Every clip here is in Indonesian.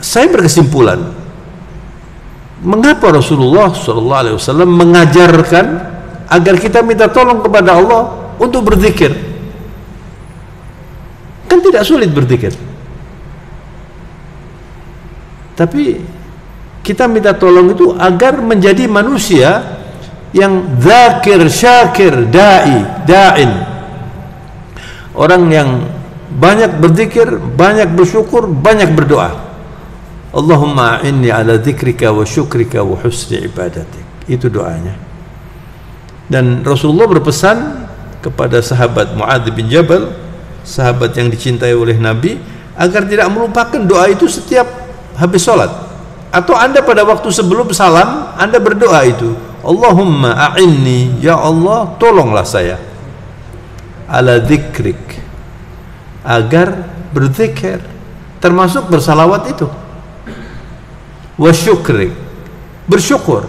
Saya berkesimpulan, mengapa Rasulullah SAW mengajarkan agar kita minta tolong kepada Allah untuk berzikir? Kan tidak sulit berzikir, tapi kita minta tolong itu agar menjadi manusia yang zakir, syakir, da'in, orang yang banyak berzikir, banyak bersyukur, banyak berdoa. Allahumma a'inni ala dzikrika wa syukrika wa husni ibadatik. Itu doanya. Dan Rasulullah berpesan kepada sahabat Muadz bin Jabal, sahabat yang dicintai oleh Nabi, agar tidak melupakan doa itu setiap habis sholat. Atau Anda pada waktu sebelum salam, Anda berdoa itu, Allahumma a'inni, ya Allah tolonglah saya, ala dzikrik, agar berzikir, termasuk bersalawat itu, wa syukrik, bersyukur.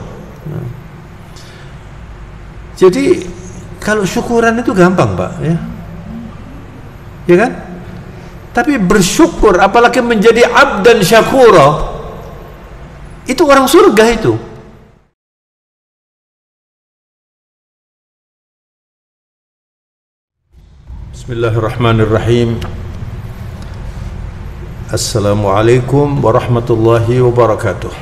Jadi kalau syukuran itu gampang, Pak, ya kan? Tapi bersyukur, apalagi menjadi abdan syakura, itu orang surga itu. Bismillahirrahmanirrahim. Assalamualaikum warahmatullahi wabarakatuh.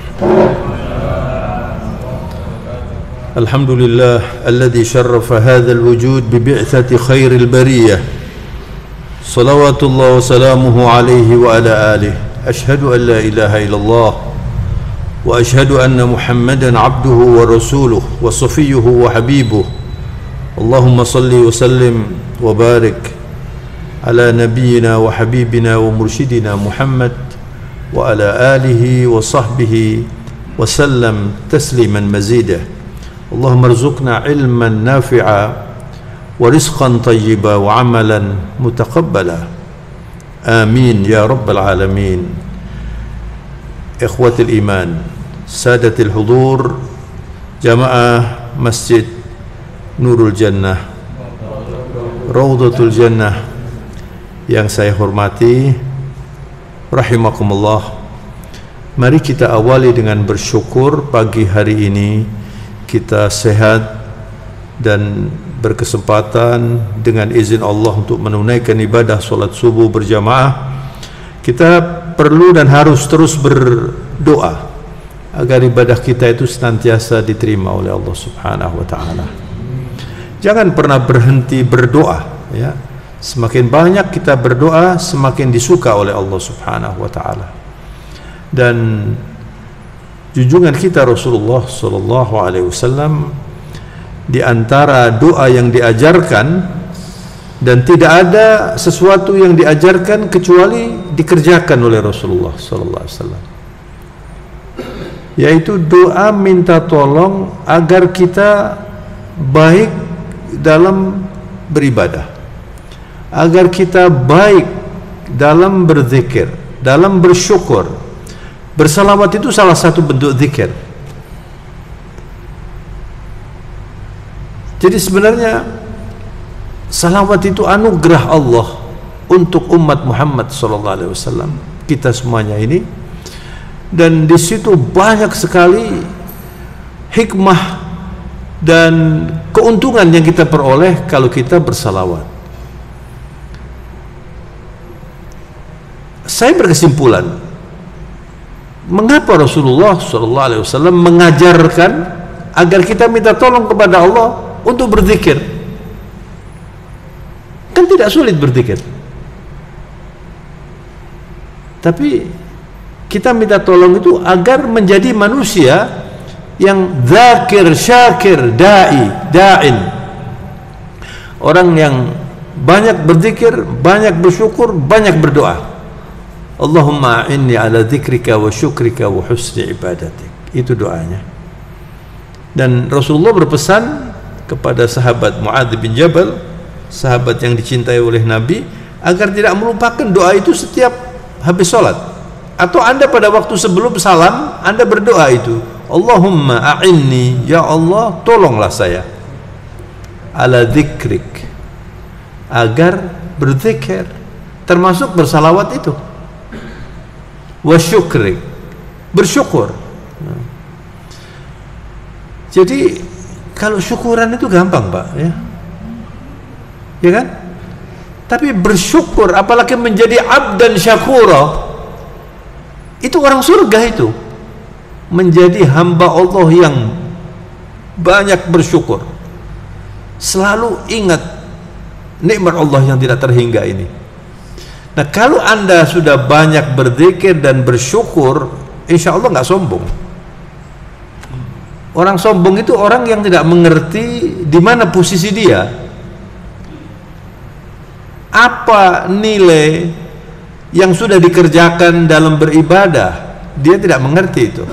Alhamdulillah alladhi syarrafa hadzal wujud bi bi'tsati khairil bariyah. Salawatullah wa salamuhu alaihi wa ala alihi. Ashhadu an la ilaha illallah wa ashhadu anna Muhammadan abduhu wa rasuluhu wa safiyyuhu wa habibuhu. Allahumma salli wa sallim wa barik ala nabiyyina wa habibina wa mursyidina Muhammad wa ala alihi wa sahbihi wa sallam tasliman mazida. Allahumma arzuqna ilman nafi'a wa rizqan tayyiba wa amalan mutaqabbala. Amin ya rabbal alamin. Ikhwatil iman, sadatil hudur, jamaah Masjid Nurul Jannah, Raudhatul Jannah yang saya hormati, rahimakumullah. Mari kita awali dengan bersyukur. Pagi hari ini kita sehat dan berkesempatan dengan izin Allah untuk menunaikan ibadah solat subuh berjamaah. Kita perlu dan harus terus berdoa agar ibadah kita itu senantiasa diterima oleh Allah Subhanahu wa ta'ala. Jangan pernah berhenti berdoa, ya. Semakin banyak kita berdoa, semakin disuka oleh Allah Subhanahu wa ta'ala. Dan junjungan kita Rasulullah sallallahu alaihi wasallam, di antara doa yang diajarkan, dan tidak ada sesuatu yang diajarkan kecuali dikerjakan oleh Rasulullah sallallahu alaihi wasallam, yaitu doa minta tolong agar kita baik dalam beribadah, agar kita baik dalam berzikir, dalam bersyukur. Bersalawat itu salah satu bentuk zikir. Jadi sebenarnya salawat itu anugerah Allah untuk umat Muhammad SAW, kita semuanya ini. Dan di situ banyak sekali hikmah dan keuntungan yang kita peroleh kalau kita bersalawat. Saya berkesimpulan, mengapa Rasulullah SAW mengajarkan agar kita minta tolong kepada Allah untuk berzikir? Kan tidak sulit berzikir, tapi kita minta tolong itu agar menjadi manusia yang zakir, syakir, da'in, orang yang banyak berzikir, banyak bersyukur, banyak berdoa. Allahumma a'inni ala dzikrika wa syukrika wa husni ibadatik. Itu doanya. Dan Rasulullah berpesan kepada sahabat Muadz bin Jabal, sahabat yang dicintai oleh Nabi, agar tidak melupakan doa itu setiap habis sholat. Atau Anda pada waktu sebelum salam, Anda berdoa itu, Allahumma a'inni, ya Allah tolonglah saya, ala dzikrik, agar berzikir, termasuk bersalawat itu, wa syukrik, bersyukur. Jadi kalau syukuran itu gampang, Pak, ya. Ya kan? Tapi bersyukur, apalagi menjadi abdan syakura, itu orang surga itu. Menjadi hamba Allah yang banyak bersyukur. Selalu ingat nikmat Allah yang tidak terhingga ini. Nah, kalau Anda sudah banyak berzikir dan bersyukur, insya Allah nggak sombong. Orang sombong itu orang yang tidak mengerti di mana posisi dia, apa nilai yang sudah dikerjakan dalam beribadah. Dia tidak mengerti itu.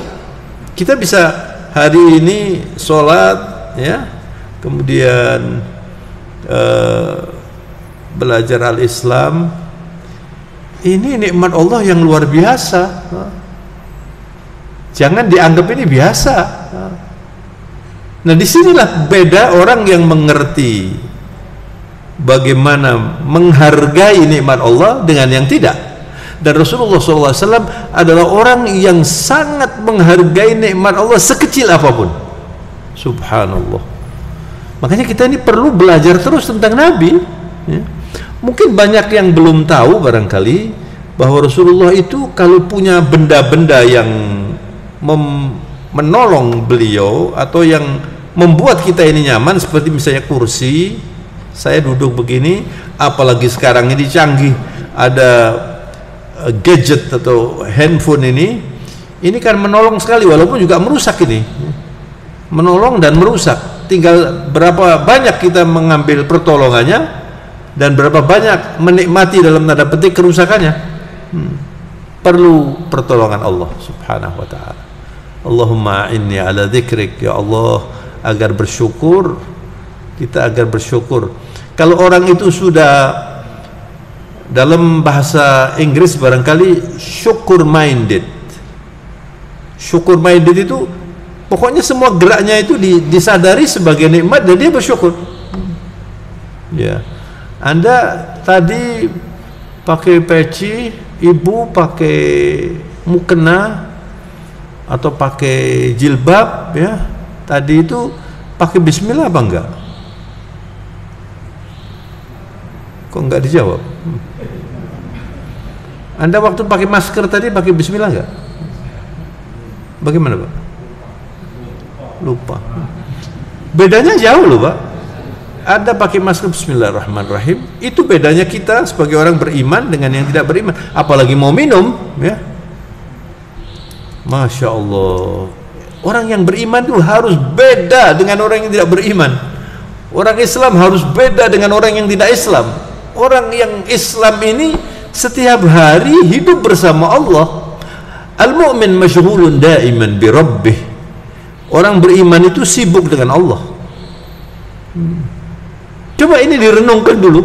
Kita bisa hari ini sholat, ya, kemudian belajar al-Islam, ini nikmat Allah yang luar biasa. Jangan dianggap ini biasa. Nah, disinilah beda orang yang mengerti bagaimana menghargai nikmat Allah dengan yang tidak. Dan Rasulullah SAW adalah orang yang sangat menghargai nikmat Allah sekecil apapun. Subhanallah. Makanya kita ini perlu belajar terus tentang Nabi, ya. Mungkin banyak yang belum tahu barangkali bahwa Rasulullah itu kalau punya benda-benda yang menolong beliau atau yang membuat kita ini nyaman, seperti misalnya kursi, saya duduk begini, apalagi sekarang ini canggih, ada gadget atau handphone ini kan menolong sekali, walaupun juga merusak ini, menolong dan merusak. Tinggal berapa banyak kita mengambil pertolongannya dan berapa banyak menikmati dalam tanda petik kerusakannya. Perlu pertolongan Allah Subhanahu wa ta'ala. Allahumma inni ala dzikrik, ya Allah, agar bersyukur, kita agar bersyukur. Kalau orang itu sudah, dalam bahasa Inggris barangkali syukur minded. Syukur minded itu pokoknya semua geraknya itu disadari sebagai nikmat dan dia bersyukur. Ya. Anda tadi pakai peci, ibu pakai mukena atau pakai jilbab, ya. Tadi itu pakai bismillah apa enggak? Kok enggak dijawab? Anda waktu pakai masker tadi pakai bismillah enggak? Bagaimana, Pak? Lupa. Bedanya jauh loh, Pak. Anda pakai masker bismillahirrahmanirrahim, itu bedanya kita sebagai orang beriman dengan yang tidak beriman. Apalagi mau minum, ya. Masya Allah. Orang yang beriman itu harus beda dengan orang yang tidak beriman. Orang Islam harus beda dengan orang yang tidak Islam. Orang yang Islam ini setiap hari hidup bersama Allah. Al-mu'min masyghulun daiman bi rabbih. Orang beriman itu sibuk dengan Allah. Coba ini direnungkan dulu.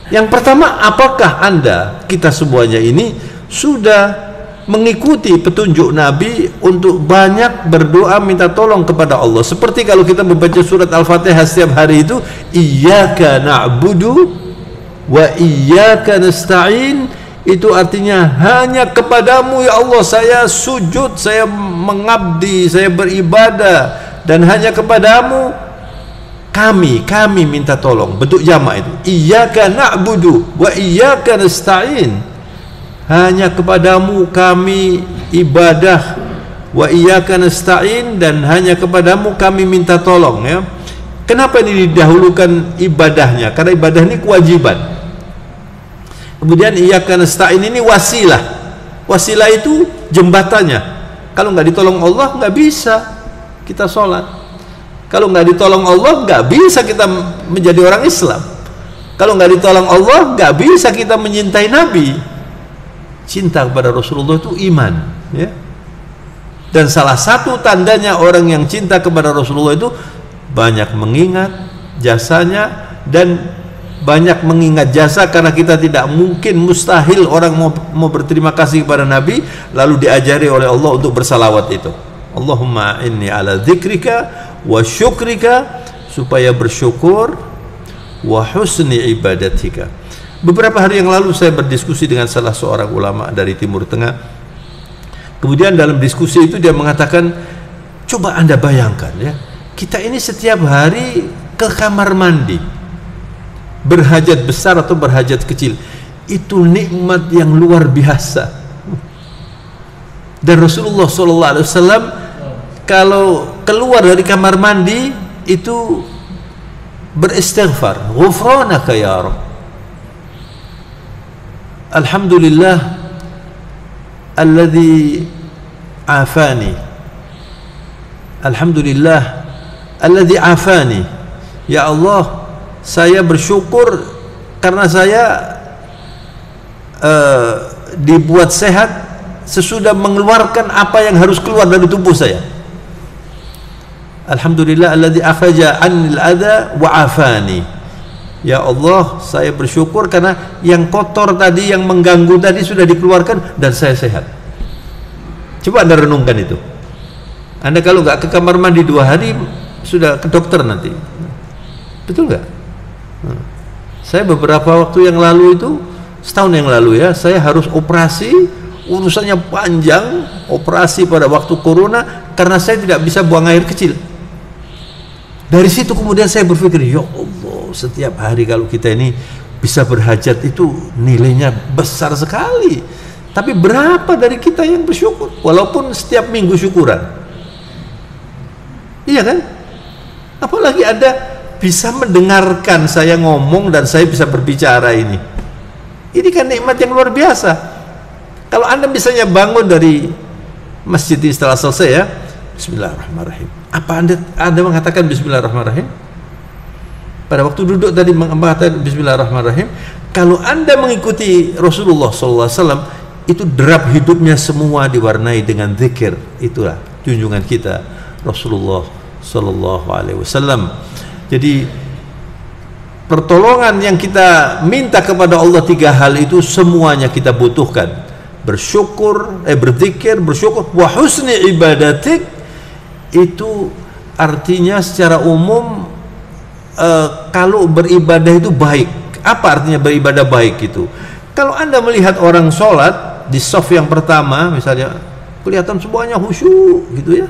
Yang pertama, apakah Anda, kita semuanya ini sudah mengikuti petunjuk Nabi untuk banyak berdoa minta tolong kepada Allah? Seperti kalau kita membaca surat Al-Fatihah setiap hari itu, iyyaka na'budu wa iyyaka nasta'in, itu artinya hanya kepadamu ya Allah saya sujud, saya mengabdi, saya beribadah, dan hanya kepadamu kami minta tolong. Bentuk jamak itu, iyyaka na'budu wa iyyaka nasta'in, hanya kepadamu kami ibadah, wa iyyaka nasta'in, dan hanya kepadamu kami minta tolong, ya. Kenapa ini didahulukan ibadahnya? Karena ibadah ini kewajiban. Kemudian iyyaka nasta'in ini wasilah. Wasilah itu jembatannya. Kalau nggak ditolong Allah nggak bisa kita sholat. Kalau nggak ditolong Allah nggak bisa kita menjadi orang Islam. Kalau nggak ditolong Allah nggak bisa kita menyintai Nabi. Cinta kepada Rasulullah itu iman, ya. Dan salah satu tandanya orang yang cinta kepada Rasulullah itu banyak mengingat jasanya, dan banyak mengingat jasa, karena kita tidak mungkin, mustahil orang mau berterima kasih kepada Nabi lalu diajari oleh Allah untuk bersalawat itu. Allahumma inni ala dzikrika wa syukrika, supaya bersyukur, wa husni ibadatika. Beberapa hari yang lalu saya berdiskusi dengan salah seorang ulama dari Timur Tengah. Kemudian dalam diskusi itu dia mengatakan, coba Anda bayangkan ya, kita ini setiap hari ke kamar mandi, berhajat besar atau berhajat kecil, itu nikmat yang luar biasa. Dan Rasulullah SAW kalau keluar dari kamar mandi itu beristighfar, ghufranaka ya Rabb, alhamdulillah alladzi afani, alhamdulillah alladzi afani, ya Allah, saya bersyukur karena saya dibuat sehat sesudah mengeluarkan apa yang harus keluar dari tubuh saya. Alhamdulillah alladzi akhraja 'anil adza wa afani. Ya Allah, saya bersyukur karena yang kotor tadi, yang mengganggu tadi sudah dikeluarkan dan saya sehat. Coba Anda renungkan itu. Anda kalau nggak ke kamar mandi 2 hari sudah ke dokter nanti. Betul nggak? Saya beberapa waktu yang lalu itu, setahun yang lalu ya, saya harus operasi, urusannya panjang, operasi pada waktu corona karena saya tidak bisa buang air kecil. Dari situ kemudian saya berpikir, ya Allah, setiap hari kalau kita ini bisa berhajat itu nilainya besar sekali. Tapi berapa dari kita yang bersyukur? Walaupun setiap minggu syukuran. Iya kan? Apalagi Anda bisa mendengarkan saya ngomong dan saya bisa berbicara ini. Ini kan nikmat yang luar biasa. Kalau Anda misalnya bangun dari masjid setelah selesai ya, Bismillahirrahmanirrahim. Apa Anda mengatakan Bismillahirrahmanirrahim? Pada waktu duduk tadi mengatakan Bismillahirrahmanirrahim. Kalau Anda mengikuti Rasulullah SAW, itu derap hidupnya semua diwarnai dengan zikir. Itulah junjungan kita Rasulullah SAW. Jadi pertolongan yang kita minta kepada Allah 3 hal itu semuanya kita butuhkan. Bersyukur, berzikir, bersyukur, wa husni ibadatik, itu artinya secara umum kalau beribadah itu baik. Apa artinya beribadah baik itu? Kalau Anda melihat orang sholat di shaf yang pertama misalnya, kelihatan semuanya khusyuk gitu ya,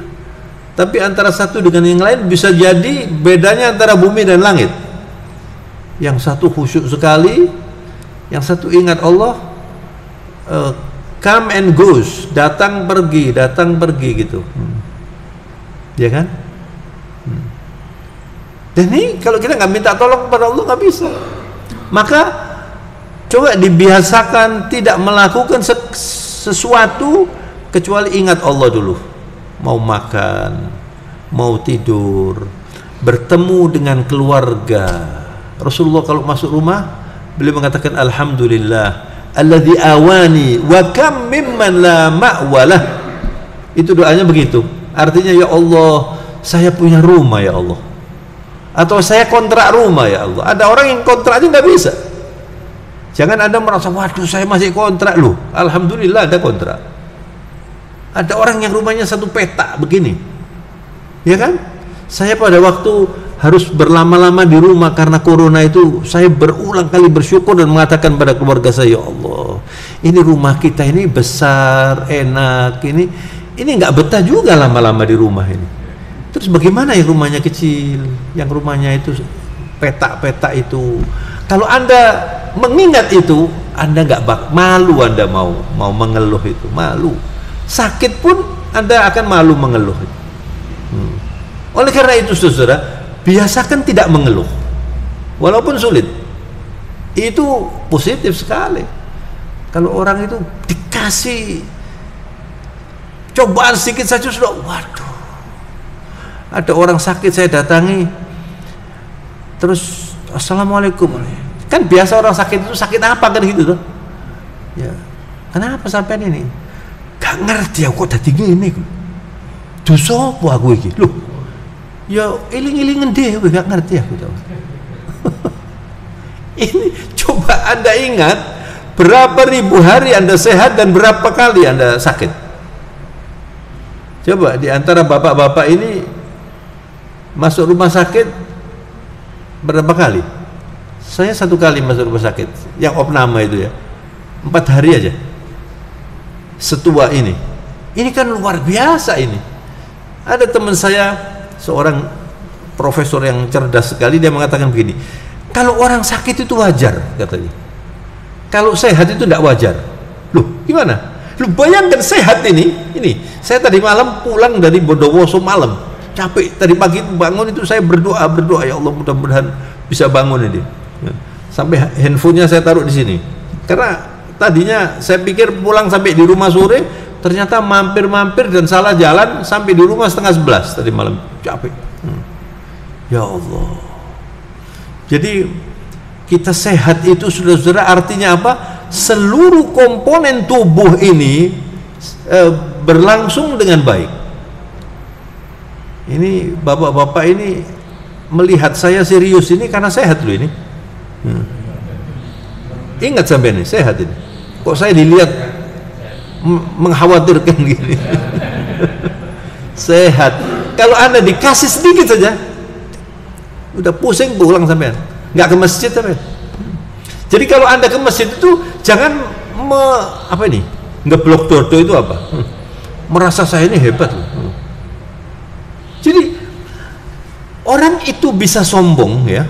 tapi antara satu dengan yang lain bisa jadi bedanya antara bumi dan langit. Yang satu khusyuk sekali, yang satu ingat Allah, come and goes, datang pergi gitu. Ya kan? Dan ini kalau kita nggak minta tolong kepada Allah nggak bisa. Maka coba dibiasakan tidak melakukan sesuatu kecuali ingat Allah dulu. Mau makan, mau tidur, bertemu dengan keluarga. Rasulullah kalau masuk rumah beliau mengatakan alhamdulillah alladzi awani wa kam mimman la ma'walah. Itu doanya begitu. Artinya, ya Allah, saya punya rumah ya Allah, atau saya kontrak rumah ya Allah. Ada orang yang kontrak aja nggak bisa. Jangan Anda merasa, waduh saya masih kontrak loh. Alhamdulillah ada kontrak. Ada orang yang rumahnya 1 petak begini, ya kan? Saya pada waktu harus berlama-lama di rumah karena corona itu, saya berulang kali bersyukur dan mengatakan pada keluarga saya, ya Allah, ini rumah kita ini besar, enak, ini nggak betah juga lama-lama di rumah ini. Terus bagaimana yang rumahnya kecil, yang rumahnya itu petak-petak itu? Kalau Anda mengingat itu, Anda nggak malu, Anda mau mengeluh itu, malu. Sakit pun Anda akan malu mengeluh. Oleh karena itu saudara, biasakan tidak mengeluh, walaupun sulit. Itu positif sekali. Kalau orang itu dikasih cobaan sedikit saja sudah, waduh. Ada orang sakit saya datangi, terus assalamualaikum. Kan biasa orang sakit itu sakit apa kan gitu tuh? Ya, kenapa sampai ini? Gak ngerti aku kok dadi ngene iku. Dosa apa aku iki? Loh, ya iling-ilingen dhewe gak ngerti aku tuh. Ini coba Anda ingat berapa ribu hari Anda sehat dan berapa kali Anda sakit. Coba di antara bapak-bapak ini masuk rumah sakit berapa kali? Saya satu kali masuk rumah sakit, yang opname itu ya, 4 hari aja. Setua ini kan luar biasa ini. Ada teman saya, seorang profesor yang cerdas sekali, dia mengatakan begini, kalau orang sakit itu wajar, katanya. Kalau sehat itu tidak wajar. Loh, gimana? Lu bayangkan sehat ini, saya tadi malam pulang dari Bondowoso malam, capek, tadi pagi bangun itu saya berdoa, ya Allah mudah-mudahan bisa bangun ini. Sampai handphonenya saya taruh di sini. Karena tadinya saya pikir pulang sampai di rumah sore, ternyata mampir-mampir dan salah jalan sampai di rumah 10:30 tadi malam, capek. Ya Allah. Jadi kita sehat itu saudara-saudara artinya apa? Seluruh komponen tubuh ini berlangsung dengan baik. Ini bapak-bapak ini melihat saya serius ini karena sehat loh ini. Ingat sampai ini sehat ini. Kok saya dilihat mengkhawatirkan gini? Sehat. Kalau Anda dikasih sedikit saja, udah pusing pulang sampean, nggak ke masjid sampean. Jadi kalau Anda ke masjid itu jangan ngeblok dodo itu apa? Merasa saya ini hebat loh. Jadi orang itu bisa sombong ya,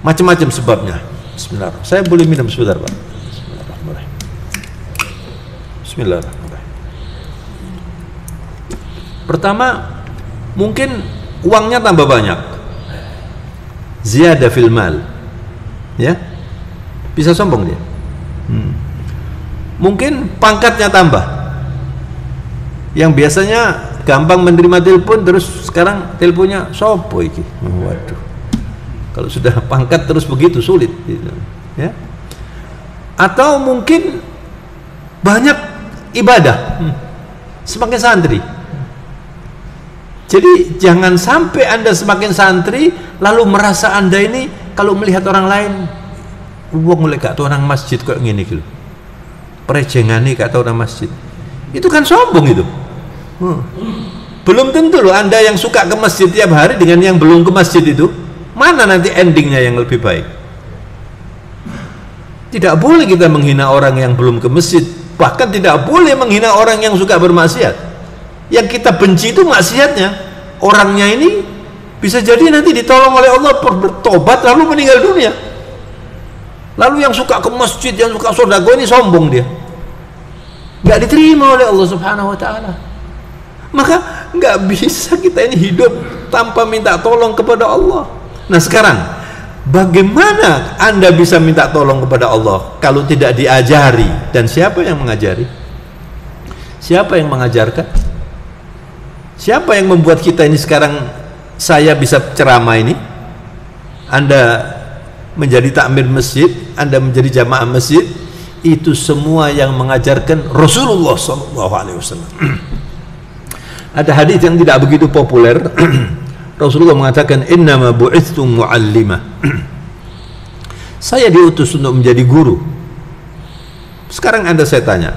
macam-macam sebabnya. Bismillah. Saya boleh minum sebentar, Pak? Bismillahirrahmanirrahim. Bismillahirrahmanirrahim. Pertama, mungkin uangnya tambah banyak, ziyada fil mal, ya, bisa sombong dia. Mungkin pangkatnya tambah, yang biasanya gampang menerima telepon terus sekarang teleponnya sopo iki. Waduh, kalau sudah pangkat terus begitu sulit, gitu, ya. Atau mungkin banyak ibadah, semakin santri. Jadi jangan sampai Anda semakin santri lalu merasa Anda ini kalau melihat orang lain, wong mulai gak tau orang masjid kok ngene iki lho. Perejengane gak tau orang masjid. Itu kan sombong itu. Belum tentu loh Anda yang suka ke masjid tiap hari dengan yang belum ke masjid itu, mana nanti endingnya yang lebih baik. Tidak boleh kita menghina orang yang belum ke masjid, bahkan tidak boleh menghina orang yang suka bermaksiat. Yang kita benci itu maksiatnya. Orangnya ini bisa jadi nanti ditolong oleh Allah bertobat lalu meninggal dunia. Lalu yang suka ke masjid, yang suka sedekah ini sombong dia, nggak diterima oleh Allah Subhanahu Wa Taala. Maka nggak bisa kita ini hidup tanpa minta tolong kepada Allah. Nah sekarang, bagaimana Anda bisa minta tolong kepada Allah kalau tidak diajari? Dan siapa yang mengajari? Siapa yang mengajarkan? Siapa yang membuat kita ini sekarang saya bisa ceramah ini? Anda menjadi takmir masjid, Anda menjadi jamaah masjid, itu semua yang mengajarkan Rasulullah SAW. Ada hadis yang tidak begitu populer. Rasulullah mengatakan, innama bu'ithtu mu'allimah. Saya diutus untuk menjadi guru. Sekarang saya tanya,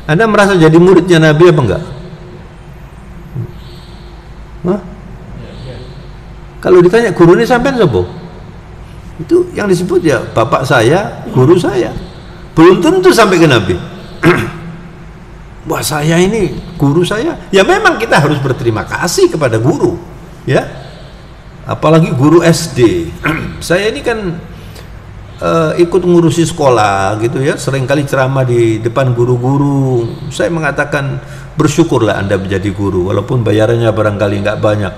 Anda merasa jadi muridnya Nabi apa enggak? Kalau ditanya guru ini sampean siapa? Itu yang disebut ya bapak saya, guru saya. Belum tentu sampai ke Nabi. Wah saya ini guru saya. Ya memang kita harus berterima kasih kepada guru, ya. Apalagi guru SD. Saya ini kan ikut ngurusi sekolah gitu ya, seringkali ceramah di depan guru-guru. Saya mengatakan bersyukurlah Anda menjadi guru walaupun bayarannya barangkali nggak banyak.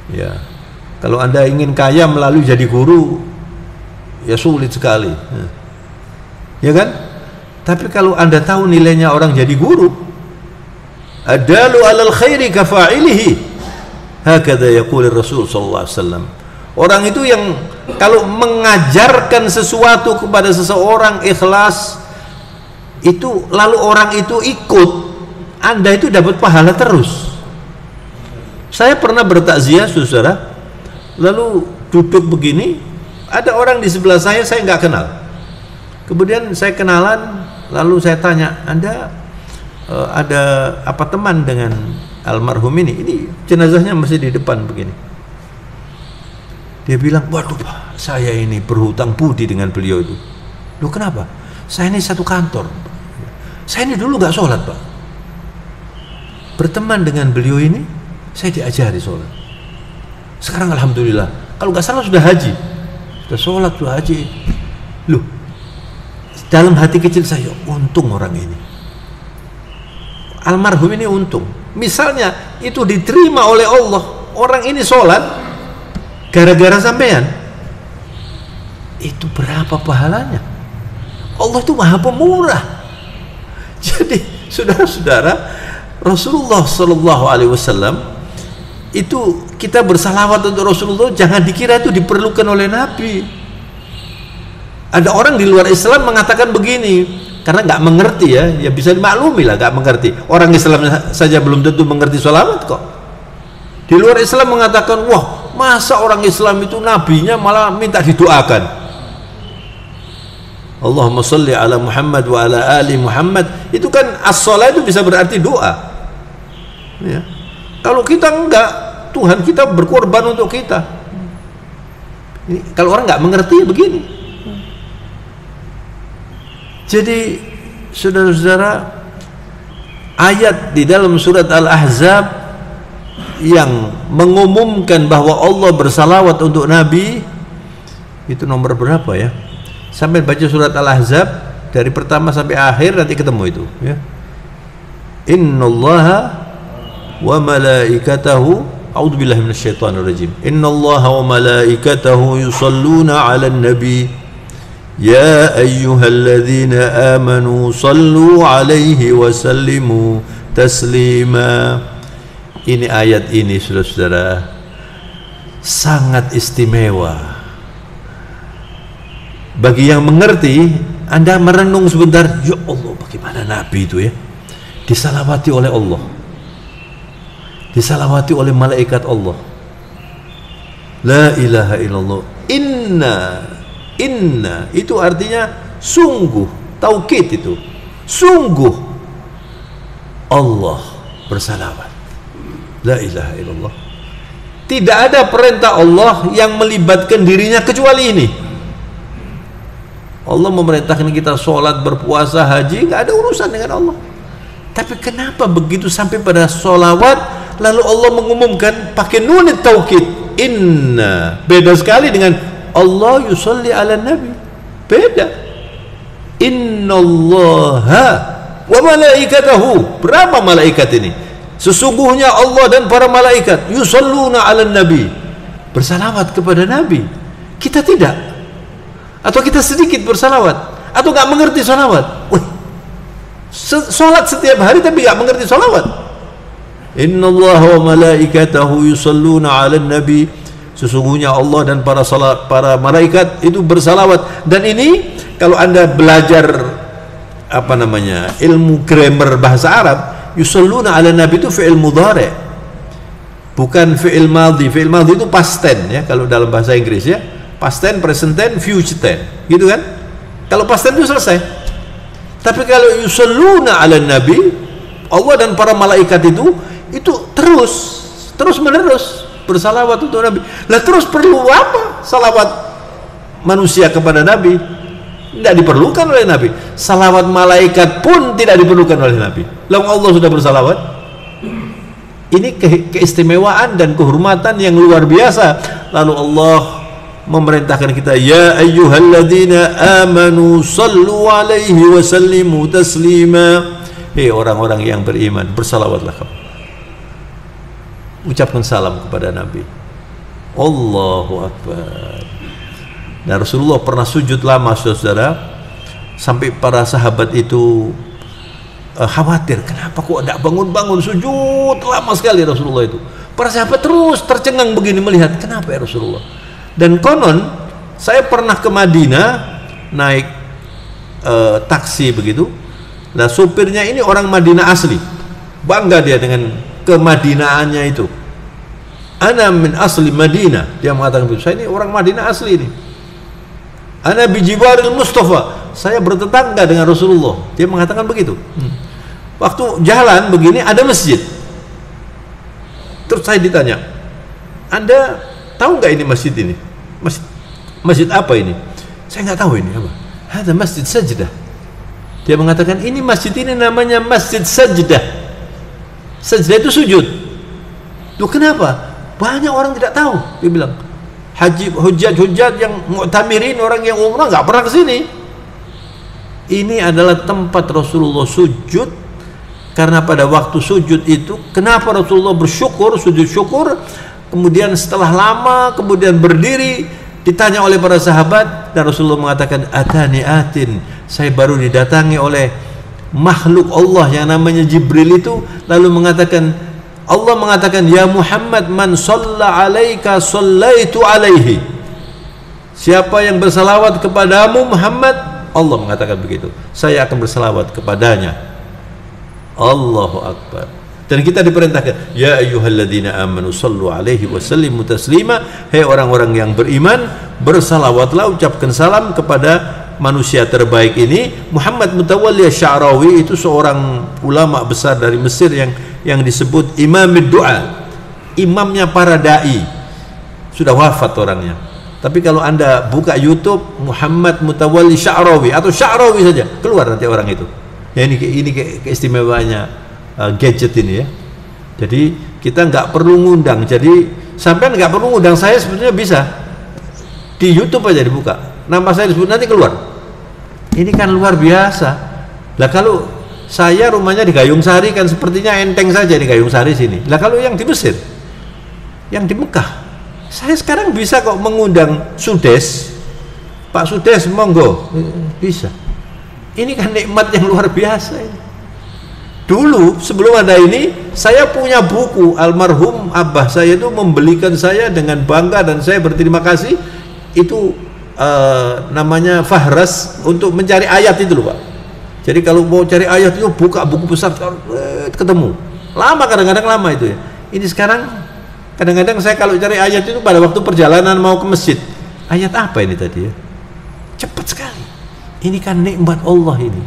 Ya, kalau Anda ingin kaya melalui jadi guru, ya sulit sekali, ya kan? Tapi kalau Anda tahu nilainya orang jadi guru, adalu alal khairi kafa'ilihi, hakadha yaqul Rasul sallallahu alaihi wasallam. Orang itu yang kalau mengajarkan sesuatu kepada seseorang ikhlas, itu lalu orang itu ikut, Anda itu dapat pahala terus. Saya pernah bertakziah, saudara, lalu duduk begini, ada orang di sebelah saya nggak kenal. Kemudian saya kenalan, lalu saya tanya, Anda ada apa teman dengan almarhum ini? Ini jenazahnya masih di depan begini. Dia bilang, waduh Pak, saya ini berhutang budi dengan beliau itu. Loh kenapa? Saya ini satu kantor. Saya ini dulu nggak sholat Pak. Berteman dengan beliau ini, saya diajari sholat. Sekarang alhamdulillah, kalau nggak salah sudah haji. Sudah sholat, sudah haji. Loh, dalam hati kecil saya, untung orang ini. Almarhum ini untung. Misalnya, itu diterima oleh Allah. Orang ini sholat, gara-gara sampean, itu berapa pahalanya? Allah itu maha pemurah. Jadi saudara-saudara, Rasulullah Shallallahu Alaihi Wasallam itu, kita bersalawat untuk Rasulullah jangan dikira itu diperlukan oleh Nabi. Ada orang di luar Islam mengatakan begini karena nggak mengerti, ya bisa dimaklumi lah, nggak mengerti. Orang Islam saja belum tentu mengerti salawat kok. Di luar Islam mengatakan, wah, masa orang Islam itu nabinya malah minta didoakan. Allahumma sholli ala Muhammad wa ala ali Muhammad. Itu kan as-shalah itu bisa berarti doa. Ya. Kalau kita enggak, Tuhan kita berkorban untuk kita. Ini, kalau orang nggak mengerti begini. Jadi saudara-saudara, ayat di dalam surat Al-Ahzab yang mengumumkan bahwa Allah bersalawat untuk Nabi itu nomor berapa ya? Sampai baca surat Al-Ahzab dari pertama sampai akhir, nanti ketemu itu ya. Innallaha wa malaikatahu, a'udzubillahi minasyaitonirrajim. Innallaha wa malaikatahu yusalluna 'alan nabi ya ayyuhalladzina amanu sallu 'alaihi wa sallimu taslima. Ini ayat ini saudara-saudara sangat istimewa. Bagi yang mengerti, Anda merenung sebentar, ya Allah, bagaimana Nabi itu ya disalawati oleh Allah, disalawati oleh malaikat Allah. La ilaha illallah. Inna itu artinya sungguh, taukid itu, sungguh Allah bersalawat. La ilaha illallah. Tidak ada perintah Allah yang melibatkan dirinya kecuali ini. Allah memerintahkan kita sholat, berpuasa, haji, nggak ada urusan dengan Allah. Tapi kenapa begitu sampai pada sholawat, lalu Allah mengumumkan pakai nun taukid, inna. Beda sekali dengan Allah yusalli ala nabi. Beda. Innallaha wa malaikatahu. Berapa malaikat ini? Sesungguhnya Allah dan para malaikat yusalluna 'alan nabi, bersalawat kepada nabi. Kita tidak, atau kita sedikit bersalawat, atau nggak mengerti salawat. Salat setiap hari tapi nggak mengerti salawat. Innallaha wa malaikatahu yusalluna 'alan nabi, sesungguhnya Allah dan para malaikat itu bersalawat. Dan ini kalau Anda belajar ilmu grammar bahasa Arab, yusalluna ala nabi itu fi'il mudhari, bukan fi'il madhi. Fi'il madhi itu past tense ya, kalau dalam bahasa Inggris ya, past tense, present tense, future tense, gitu kan. Kalau past tense itu selesai. Tapi kalau yusalluna ala nabi, Allah dan para malaikat itu terus menerus bersalawat untuk Nabi. Lah terus perlu apa salawat manusia kepada Nabi? Tidak diperlukan oleh Nabi. Salawat malaikat pun tidak diperlukan oleh Nabi. Lalu Allah sudah bersalawat. Ini keistimewaan dan kehormatan yang luar biasa. Lalu Allah memerintahkan kita, ya ayyuhalladzina amanu sallu alaihi wa sallimu taslima. Hei orang-orang yang beriman, bersalawatlah kamu, ucapkan salam kepada Nabi. Allahu Akbar. Nah, Rasulullah pernah sujud lama saudara, sampai para sahabat itu khawatir, kenapa kok tidak bangun-bangun, sujud lama sekali Rasulullah itu. Para sahabat terus tercengang begini melihat, kenapa ya Rasulullah. Dan konon saya pernah ke Madinah naik taksi begitu. Nah, supirnya ini orang Madinah asli, bangga dia dengan kemadinaannya itu. Ana min asli Madinah, dia mengatakan begitu. Saya ini orang Madinah asli ini. Ana bijiwaril Mustafa, saya bertetangga dengan Rasulullah. Dia mengatakan begitu. Waktu jalan begini ada masjid. Terus saya ditanya, Anda tahu nggak ini masjid ini? Masjid apa ini? Saya nggak tahu ini apa. Ada masjid sajdah. Dia mengatakan ini masjid ini namanya masjid sajdah. Sajdah itu sujud. Loh kenapa? Banyak orang tidak tahu. Dia bilang hujjat yang mu'tamirin, orang yang umrah nggak pernah ke sini. Ini adalah tempat Rasulullah sujud, karena pada waktu sujud itu kenapa Rasulullah bersyukur, sujud syukur, kemudian setelah lama kemudian berdiri, ditanya oleh para sahabat dan Rasulullah mengatakan atani atin, saya baru didatangi oleh makhluk Allah yang namanya Jibril itu, lalu mengatakan, Allah mengatakan, ya Muhammad, man shalla alaika shallaitu alaihi. Siapa yang bersalawat kepadamu Muhammad, Allah mengatakan begitu, saya akan bersalawat kepadanya. Allahu Akbar. Dan kita diperintahkan, ya ayyuhalladzina amanu sallu alaihi wa sallimu taslima. Hei orang-orang yang beriman, bersalawatlah, ucapkan salam kepada manusia terbaik ini. Muhammad Mutawalli Asy-Sya'rawi itu seorang ulama besar dari Mesir yang disebut Imamid Du'a, imamnya para dai. Sudah wafat orangnya. Tapi kalau Anda buka YouTube Muhammad Mutawalli Sya'rawi atau Sya'rawi saja, keluar nanti orang itu. Ya, ini keistimewaannya gadget ini ya. Jadi kita nggak perlu ngundang. Jadi sampai nggak perlu ngundang saya, sebetulnya bisa di YouTube aja dibuka, nama saya disebut nanti keluar. Ini kan luar biasa. Lah kalau saya rumahnya di Gayung Sari kan sepertinya enteng saja di Gayung Sari sini. Lah kalau yang di Mesir, yang di Mekah, saya sekarang bisa kok mengundang Sudes, Pak Sudes monggo, bisa. Ini kan nikmat yang luar biasa ini. Dulu sebelum ada ini, saya punya buku, almarhum abah saya itu membelikan saya dengan bangga dan saya berterima kasih. Itu namanya Fahras untuk mencari ayat itu loh Pak. Jadi kalau mau cari ayat itu buka buku besar, ketemu. Lama, kadang-kadang lama itu ya. Ini sekarang kadang-kadang saya kalau cari ayat itu pada waktu perjalanan mau ke masjid, ayat apa ini tadi ya? Cepat sekali. Ini kan nikmat Allah ini.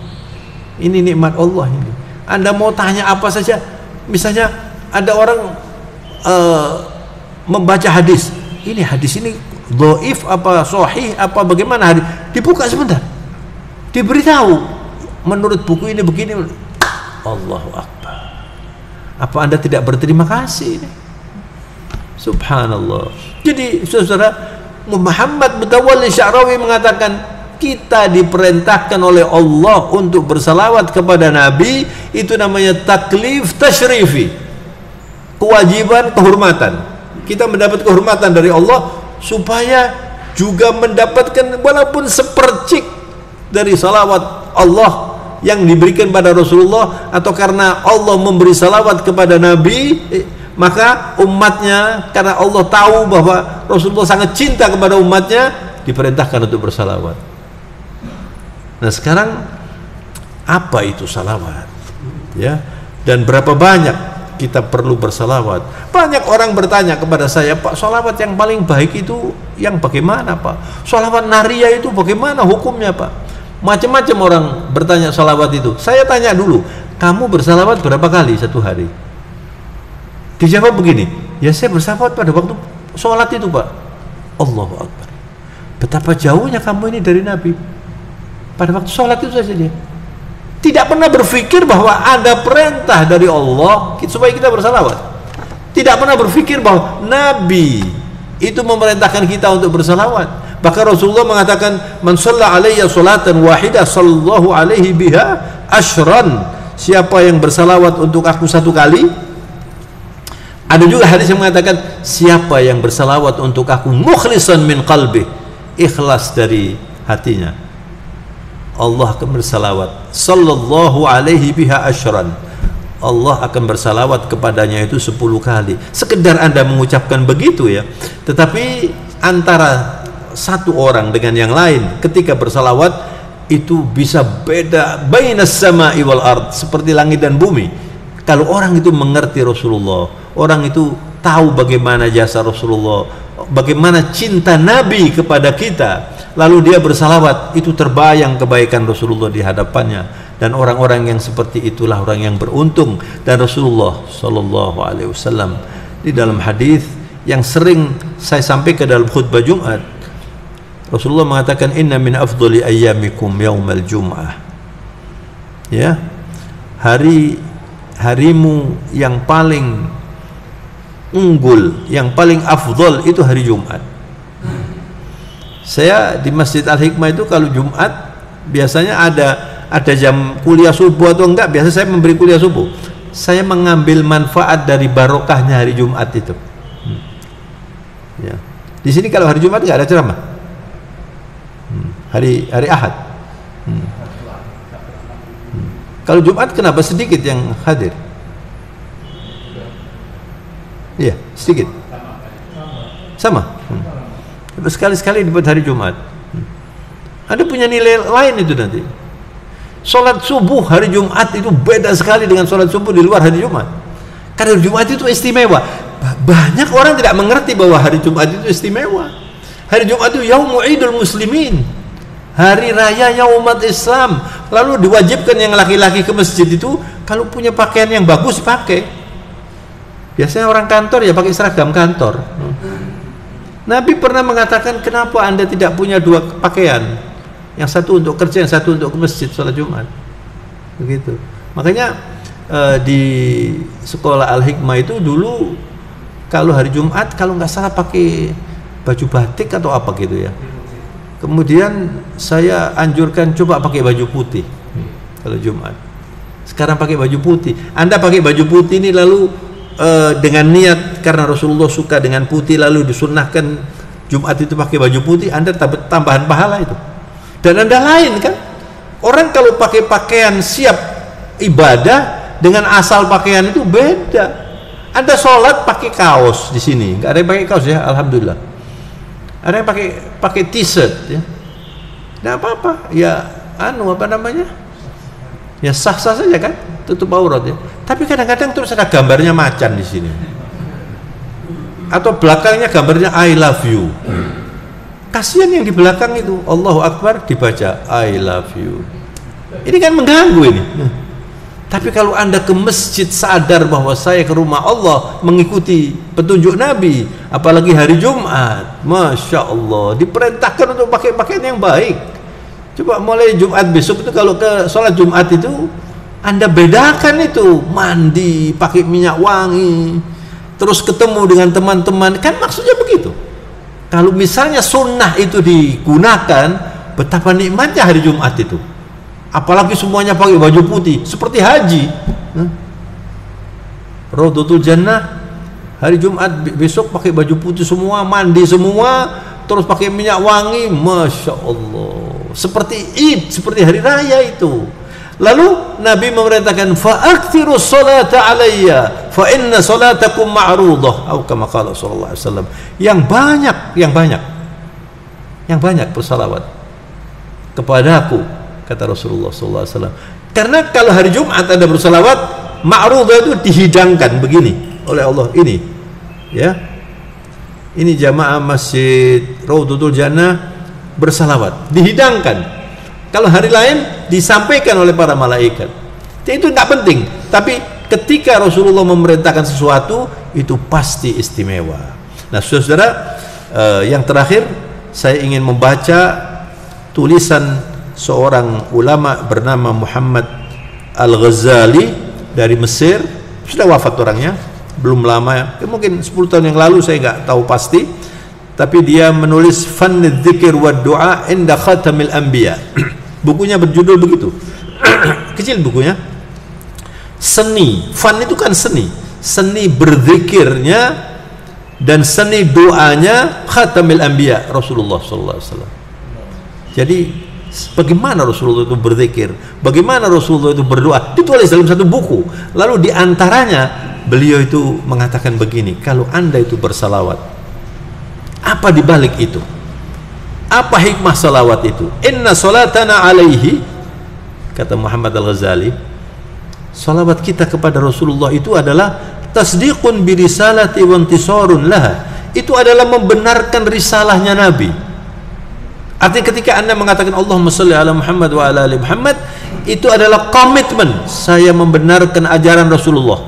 Ini nikmat Allah ini. Anda mau tanya apa saja, misalnya ada orang membaca hadis, ini hadis ini dhaif apa sahih apa bagaimana, hadis dibuka sebentar, diberitahu menurut buku ini begini. Allahu Akbar. Apa Anda tidak berterima kasih ini? Subhanallah. Jadi saudara, Muhammad Mutawalli Sya'rawi mengatakan kita diperintahkan oleh Allah untuk bersalawat kepada Nabi, itu namanya taklif tasyrifi, kewajiban kehormatan. Kita mendapat kehormatan dari Allah supaya juga mendapatkan walaupun sepercik dari salawat Allah yang diberikan pada Rasulullah, atau karena Allah memberi salawat kepada Nabi, maka umatnya, karena Allah tahu bahwa Rasulullah sangat cinta kepada umatnya, diperintahkan untuk bersalawat. Nah sekarang apa itu salawat ya, dan berapa banyak kita perlu bersalawat? Banyak orang bertanya kepada saya, Pak, salawat yang paling baik itu yang bagaimana Pak? Salawat naria itu bagaimana hukumnya Pak? Macam-macam orang bertanya salawat itu. Saya tanya dulu, kamu bersalawat berapa kali satu hari? Dijawab begini, ya saya bersalawat pada waktu sholat itu Pak. Allahu Akbar. Betapa jauhnya kamu ini dari Nabi. Pada waktu sholat itu saja dia tidak pernah berpikir bahwa ada perintah dari Allah supaya kita bersalawat. Tidak pernah berpikir bahwa Nabi itu memerintahkan kita untuk bersalawat. Bahkan Rasulullah mengatakan, man shalla alayya sholatan wahidah sallallahu alaihi biha asyran. Siapa yang bersalawat untuk aku satu kali. Ada juga hadis yang mengatakan, siapa yang bersalawat untuk aku mukhlisan min qalbi, ikhlas dari hatinya, Allah akan bersalawat sallallahu alaihi biha asyran. Allah akan bersalawat kepadanya itu 10 kali. Sekedar Anda mengucapkan begitu ya. Tetapi antara satu orang dengan yang lain ketika bersalawat itu bisa beda, bainas sama'i wal ard, seperti langit dan bumi. Kalau orang itu mengerti Rasulullah, orang itu tahu bagaimana jasa Rasulullah, bagaimana cinta Nabi kepada kita, lalu dia bersalawat, itu terbayang kebaikan Rasulullah di hadapannya. Dan orang-orang yang seperti itulah orang yang beruntung. Dan Rasulullah Sallallahu Alaihi Wasallam di dalam hadis yang sering saya sampaikan dalam khutbah Jumat, Rasulullah mengatakan inna min afdhali ayyamikum yaumal jum'ah. Ya, harimu yang paling unggul, yang paling afdol itu hari Jumat. Saya di Masjid Al-Hikmah itu kalau Jumat biasanya ada jam kuliah subuh atau enggak, biasa saya memberi kuliah subuh. Saya mengambil manfaat dari barokahnya hari Jumat itu. Ya. Di sini kalau hari Jumat enggak ada ceramah. Hari Ahad. Kalau Jumat kenapa sedikit yang hadir? Iya, sedikit. Sama. Sekali-sekali dibuat hari Jumat. Ada punya nilai lain itu nanti. Sholat subuh hari Jumat itu beda sekali dengan sholat subuh di luar hari Jumat. Karena hari Jumat itu istimewa. Banyak orang tidak mengerti bahwa hari Jumat itu istimewa. Hari Jumat itu Yaumu Idul Muslimin, hari rayanya umat Islam. Lalu diwajibkan yang laki-laki ke masjid itu kalau punya pakaian yang bagus dipakai. Biasanya orang kantor ya pakai seragam kantor. Nabi pernah mengatakan, kenapa anda tidak punya dua pakaian, yang satu untuk kerja, yang satu untuk ke masjid sholat Jumat? Begitu. Makanya di sekolah Al-Hikmah itu dulu kalau hari Jumat kalau nggak salah pakai baju batik atau apa gitu ya. Kemudian saya anjurkan coba pakai baju putih kalau Jumat. Sekarang pakai baju putih. Anda pakai baju putih ini lalu dengan niat karena Rasulullah suka dengan putih, lalu disunnahkan Jumat itu pakai baju putih, Anda tambahan pahala itu. Dan Anda lain kan, orang kalau pakai pakaian siap ibadah dengan asal pakaian itu beda. Anda sholat pakai kaos di sini, nggak ada yang pakai kaos ya, alhamdulillah. Ada yang pakai t-shirt ya, nggak apa-apa ya, apa namanya ya, sah-sah saja kan, tutup aurat ya. Tapi kadang-kadang terus ada gambarnya macan di sini, atau belakangnya gambarnya I love you. Kasihan yang di belakang itu, Allahu Akbar dibaca I love you. Ini kan mengganggu ini. Tapi kalau Anda ke masjid sadar bahwa saya ke rumah Allah mengikuti petunjuk Nabi, apalagi hari Jumat, Masya Allah, diperintahkan untuk pakai pakaian yang baik. Coba mulai Jumat besok itu kalau ke sholat Jumat itu Anda bedakan itu, mandi pakai minyak wangi, terus ketemu dengan teman-teman, kan maksudnya begitu. Kalau misalnya sunnah itu digunakan, betapa nikmatnya hari Jumat itu. Apalagi semuanya pakai baju putih seperti haji. Raudhatul Jannah hari Jumat besok pakai baju putih semua, mandi semua, terus pakai minyak wangi, Masya Allah, seperti Id, seperti hari raya itu. Lalu Nabi memerintahkan fa'aktsiru sholata alayya fa inna sholatakum ma'rudah, atau kama qala sallallahu alaihi wasallam, yang banyak bersalawat kepadaku, kata Rasulullah sallallahu alaihi wasallam. Karena kalau hari Jumat ada bersalawat, ma'rudah itu dihidangkan begini oleh Allah ini. Ya. Ini jamaah Masjid Raudhatul Jannah bersalawat, dihidangkan. Kalau hari lain disampaikan oleh para malaikat. Itu tidak penting, tapi ketika Rasulullah memerintahkan sesuatu itu pasti istimewa. Nah, saudara, yang terakhir saya ingin membaca tulisan seorang ulama bernama Muhammad Al-Ghazali dari Mesir. Sudah wafat orangnya, belum lama, mungkin 10 tahun yang lalu, saya nggak tahu pasti. Tapi dia menulis Fannidz Dzikr wa Du'a inda Khatamil Anbiya. Bukunya berjudul begitu. Kecil bukunya. Seni, fan itu kan seni. Seni berzikirnya dan seni doanya Khatamil Anbiya Rasulullah sallallahu alaihi wasallam. Jadi bagaimana Rasulullah itu berzikir, bagaimana Rasulullah itu berdoa, ditulis dalam satu buku. Lalu diantaranya beliau itu mengatakan begini, kalau Anda itu bersalawat, apa dibalik itu? Apa hikmah salawat itu? Inna salatana alaihi, kata Muhammad Al-Ghazali, salawat kita kepada Rasulullah itu adalah tasdiqun bi risalati wa intisarun laha. Itu adalah membenarkan risalahnya Nabi. Artinya ketika Anda mengatakan Allahumma shalli ala Muhammad wa ala ali Muhammad, itu adalah komitmen saya membenarkan ajaran Rasulullah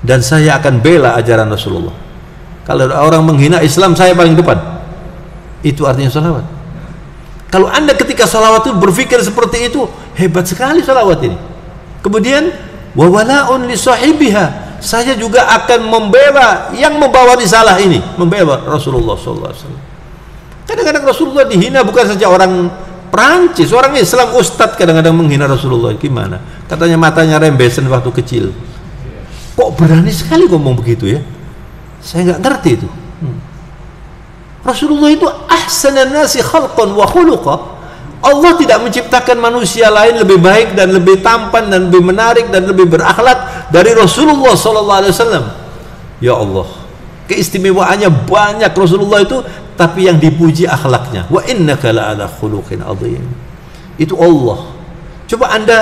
dan saya akan bela ajaran Rasulullah. Kalau orang menghina Islam, saya paling depan. Itu artinya salawat. Kalau Anda ketika salawat itu berpikir seperti itu, hebat sekali salawat ini. Kemudian wa wala'un li sahibiha, saya juga akan membela yang membawa risalah ini, membela Rasulullah sallallahu alaihi wasallam. Kadang-kadang Rasulullah dihina, bukan saja orang Perancis, orang Islam, ustadz kadang-kadang menghina Rasulullah. Gimana? Katanya matanya rembesan waktu kecil. Kok berani sekali ngomong begitu ya? Saya nggak ngerti itu. Rasulullah itu ahsanan nasi khalqan wa khuluqa. Allah tidak menciptakan manusia lain lebih baik dan lebih tampan dan lebih menarik dan lebih berakhlak dari Rasulullah sallallahu alaihi wasallam. Ya Allah, keistimewaannya banyak Rasulullah itu, tapi yang dipuji akhlaknya. Wa innaka la'ala khuluqin adzim. Itu Allah. Coba Anda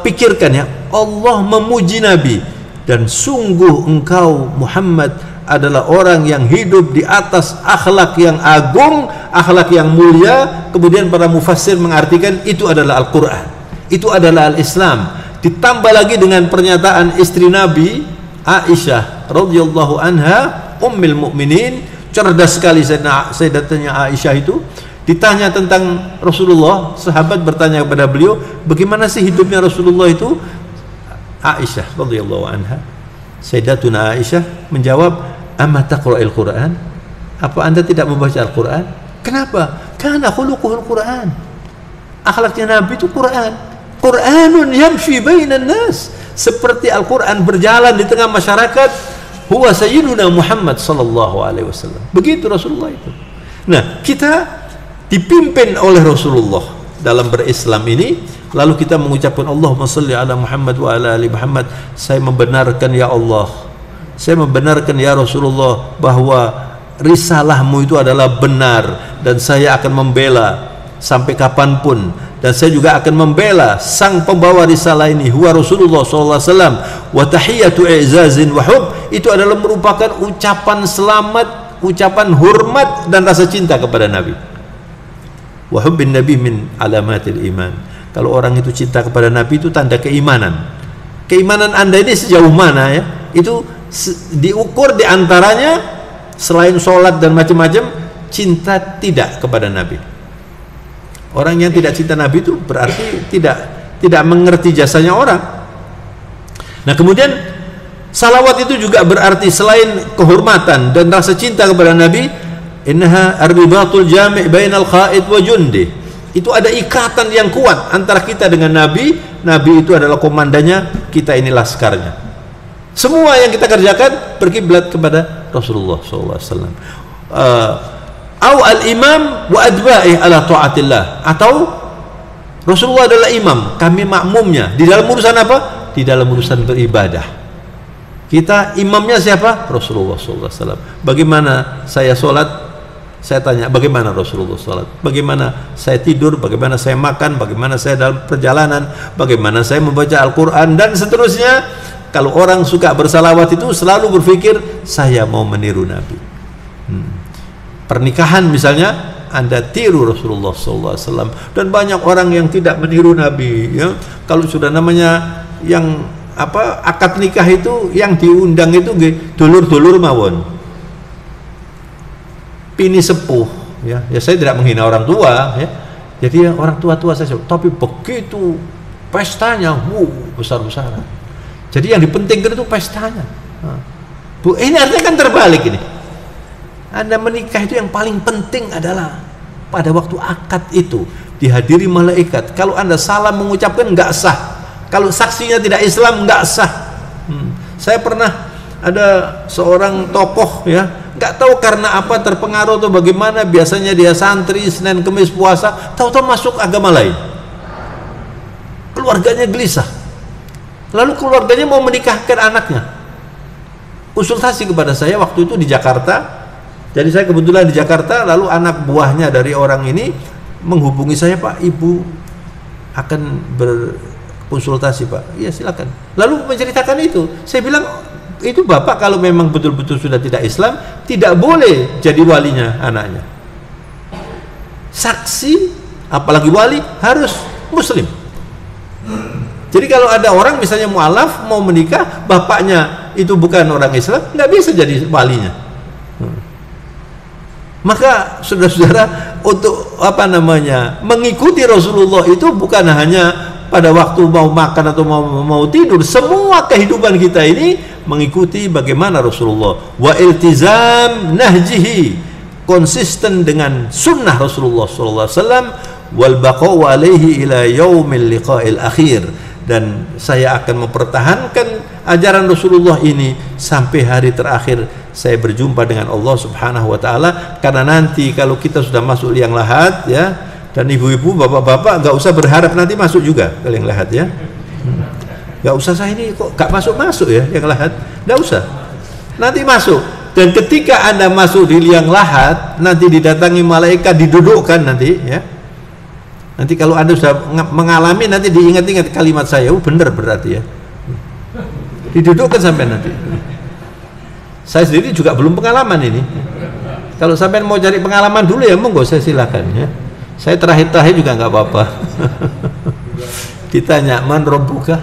pikirkan ya, Allah memuji Nabi, dan sungguh engkau Muhammad adalah orang yang hidup di atas akhlak yang agung, akhlak yang mulia. Kemudian para mufassir mengartikan itu adalah Al-Quran, itu adalah Al-Islam. Ditambah lagi dengan pernyataan istri Nabi Aisyah radhiyallahu anha, ummul mukminin, cerdas sekali Sayyidatuna Aisyah itu. Ditanya tentang Rasulullah, sahabat bertanya kepada beliau, bagaimana sih hidupnya Rasulullah itu? Aisyah radhiyallahu anha, Sayyidatuna Aisyah menjawab, "Amma taqra'il Qur'an?" Apa Anda tidak membaca Al-Qur'an? Kenapa? Karena khuluquhul Qur'an. Akhlaknya Nabi itu Qur'an. Qur'anun yamshi bainan nas. Seperti Al-Qur'an berjalan di tengah masyarakat. Huwa sayyiduna Muhammad sallallahu alaihi wasallam. Begitu Rasulullah itu. Nah, kita dipimpin oleh Rasulullah dalam berislam ini, lalu kita mengucapkan Allahumma salli ala Muhammad wa ala ali Muhammad. Saya membenarkan ya Allah, saya membenarkan ya Rasulullah bahwa risalahmu itu adalah benar, dan saya akan membela sampai kapanpun, dan saya juga akan membela sang pembawa risalah ini, huwa Rasulullah SAW. Wa tahiyatu i'zazin wa hub, itu adalah merupakan ucapan selamat, ucapan hormat dan rasa cinta kepada Nabi. Wa hubbin nabi min alamatil iman. Kalau orang itu cinta kepada Nabi itu tanda keimanan. Keimanan Anda ini sejauh mana ya? Itu diukur diantaranya, selain sholat dan macam-macam, cinta tidak kepada Nabi. Orang yang tidak cinta Nabi itu berarti tidak mengerti jasanya orang. Nah, kemudian salawat itu juga berarti selain kehormatan dan rasa cinta kepada Nabi, innaha ar-ribatul jami' bainal qa'id wa jundi. Itu ada ikatan yang kuat antara kita dengan Nabi. Nabi itu adalah komandannya, kita ini laskarnya. Semua yang kita kerjakan berkiblat kepada Rasulullah SAW. Au al-imam wa adba'i ala ta'atillah. Atau Rasulullah adalah imam, kami makmumnya. Di dalam urusan apa? Di dalam urusan beribadah. Kita imamnya siapa? Rasulullah SAW. Bagaimana saya sholat? Saya tanya, bagaimana Rasulullah sholat? Bagaimana saya tidur? Bagaimana saya makan? Bagaimana saya dalam perjalanan? Bagaimana saya membaca Al-Quran? Dan seterusnya. Kalau orang suka bersalawat itu selalu berpikir, saya mau meniru Nabi. Pernikahan misalnya, Anda tiru Rasulullah SAW. Dan banyak orang yang tidak meniru Nabi ya. Kalau sudah namanya yang akad nikah itu, yang diundang itu dulur-dulur mawon, pini sepuh ya. Ya, saya tidak menghina orang tua ya. Jadi orang tua-tua saya, tapi begitu pestanya besar-besaran. Jadi yang dipentingkan itu pestanya. Bu, ini artinya kan terbalik ini. Anda menikah itu yang paling penting adalah pada waktu akad itu dihadiri malaikat. Kalau Anda salah mengucapkan nggak sah. Kalau saksinya tidak Islam nggak sah. Saya pernah ada seorang tokoh ya, nggak tahu karena apa terpengaruh atau bagaimana, biasanya dia santri Senin Kemis puasa, tahu-tahu masuk agama lain. Keluarganya gelisah. Lalu keluarganya mau menikahkan anaknya. Konsultasi kepada saya waktu itu di Jakarta. Jadi saya kebetulan di Jakarta, lalu anak buahnya dari orang ini menghubungi saya, Pak, Ibu akan berkonsultasi, Pak. Iya, silakan. Lalu menceritakan itu. Saya bilang, itu Bapak kalau memang betul-betul sudah tidak Islam, tidak boleh jadi walinya anaknya. Saksi, apalagi wali, harus Muslim. Jadi kalau ada orang misalnya mu'alaf mau menikah, bapaknya itu bukan orang Islam, nggak bisa jadi walinya. Maka saudara-saudara, untuk apa namanya, mengikuti Rasulullah itu bukan hanya pada waktu mau makan atau mau tidur. Semua kehidupan kita ini mengikuti bagaimana Rasulullah, wa iltizam nahjihi, konsisten dengan sunnah Rasulullah sallallahu alaihi wasallam, wal baqa'u alaihi ila yaumil liqa'il akhir. Dan saya akan mempertahankan ajaran Rasulullah ini sampai hari terakhir saya berjumpa dengan Allah Subhanahu wa taala. Karena nanti kalau kita sudah masuk liang lahat ya, dan ibu-ibu, bapak-bapak nggak usah berharap nanti masuk juga ke liang lahat ya. Nggak usah, saya ini kok nggak masuk ya liang lahat, nggak usah, nanti masuk. Dan ketika Anda masuk di liang lahat, nanti didatangi malaikat, didudukkan nanti ya. Nanti kalau Anda sudah mengalami, nanti diingat-ingat kalimat saya, benar berarti ya, didudukkan sampai nanti. Saya sendiri juga belum pengalaman ini. Kalau sampai mau cari pengalaman dulu ya monggo, saya silakan ya. Saya terakhir juga nggak apa-apa. Ditanya, man rabbuka?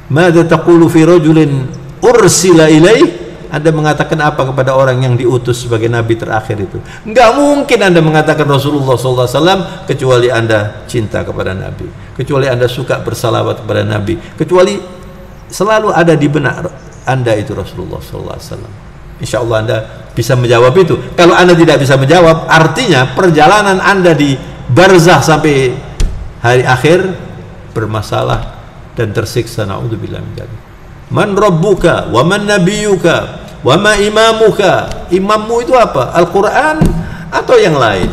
Madza taqulu fi rajulin ursila ilaih? Anda mengatakan apa kepada orang yang diutus sebagai nabi terakhir itu? Enggak mungkin Anda mengatakan Rasulullah SAW kecuali Anda cinta kepada Nabi, kecuali Anda suka bersalawat kepada Nabi, kecuali selalu ada di benak Anda itu Rasulullah SAW. Insya Allah Anda bisa menjawab itu. Kalau Anda tidak bisa menjawab, artinya perjalanan Anda di barzah sampai hari akhir bermasalah dan tersiksa. Na'udzubillah min dzalik. Man rabbuka wa man nabiyuka wa ma imamuka? Imammu itu apa? Al-Quran atau yang lain?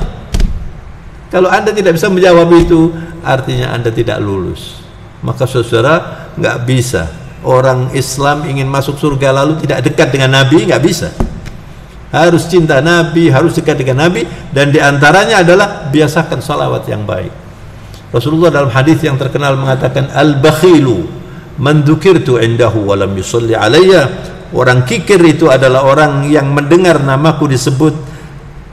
Kalau Anda tidak bisa menjawab itu, artinya Anda tidak lulus. Maka saudara, nggak bisa orang Islam ingin masuk surga lalu tidak dekat dengan Nabi, nggak bisa. Harus cinta Nabi, harus dekat dengan Nabi, dan diantaranya adalah biasakan salawat yang baik. Rasulullah dalam hadis yang terkenal mengatakan, al-bakhilu man dzukirtu indahu wa lam yusalli alayya. Orang kikir itu adalah orang yang mendengar namaku disebut